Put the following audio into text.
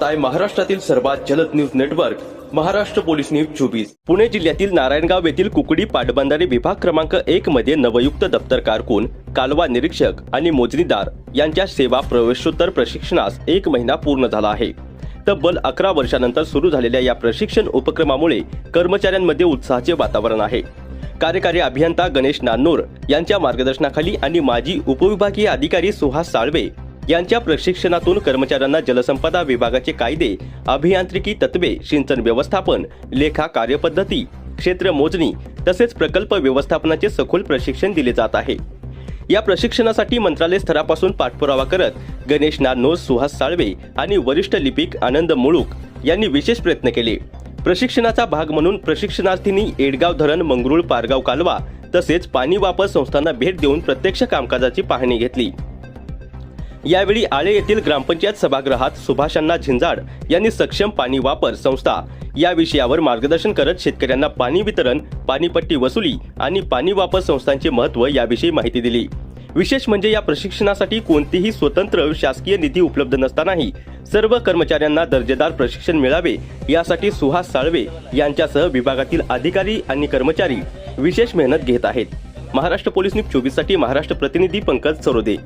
पाहताय महाराष्ट्रातील सर्वात जलद news network Maharashtra police news 24। Pune जिल्ह्यातील नारायणगाव येथील कुकडी पाटबंधारे विभाग क्रमांक 1 मध्ये नवयुक्त दप्तर कारकून, कालवा निरीक्षक आणि मोजणीदार यांच्या सेवा प्रवेशोत्तर प्रशिक्षणास 1 महिना पूर्ण झाला आहे। तब्बल 11 वर्षांनंतर सुरू झालेल्या या प्रशिक्षण उपक्रमामुळे कर्मचाऱ्यांमध्ये उत्साहाचे वातावरण आहे। कार्यकारी अभियंता गणेश नान्नोर यांच्या मार्गदर्शनाखाली आणि माजी उपविभागीय अधिकारी सुहास साळवे यांच्या प्रशिक्षणातून कर्मचाऱ्यांना जलसंपदा विभागाचे कायदे, अभियांत्रिकी तत्वे, सिंचन व्यवस्थापन, लेखा कार्यपद्धती, क्षेत्र मोजणी तसेच प्रकल्प व्यवस्थापनाचे सखोल प्रशिक्षण दिले जात आहे। या प्रशिक्षणासाठी मंत्रालय स्तरापासून पाठपुरावा करत गणेश नान्नोर, सुहास साळवे आणि वरिष्ठ लिपिक आनंद मुळूक यांनी विशेष प्रयत्न केले। प्रशिक्षणाचा भाग म्हणून प्रशिक्षणार्थींनी एडगाव धरण, मंगरुळ, पारगाव कालवा तसेच पाणी वापर संस्थांना भेट देऊन प्रत्यक्ष कामकाजाची पाहणी घेतली। यावेळी आळे येथील ग्रामपंचायत सभागृहात सुभाषांना झिंजाड यांनी सक्षम पाणी वापर संस्था या विषयावर मार्गदर्शन करत शेतकऱ्यांना पाणी वितरण, पाणीपट्टी वसुली आणि पाणी वापर संस्थांचे महत्त्व याविषयी माहिती दिली। विशेष म्हणजे या प्रशिक्षणासाठी कोणतीही स्वतंत्र शासकीय निधी उपलब्ध नसतानाही सर्व कर्मचाऱ्यांना दर्जेदार प्रशिक्षण मिळावे यासाठी सुहास साळवे यांच्यासह विभागातील अधिकारी आणि कर्मचारी विशेष मेहनत घेत आहेत। महाराष्ट्र पोलीस न्यूज 24 साठी महाराष्ट्र प्रतिनिधी पंकज सरोदे।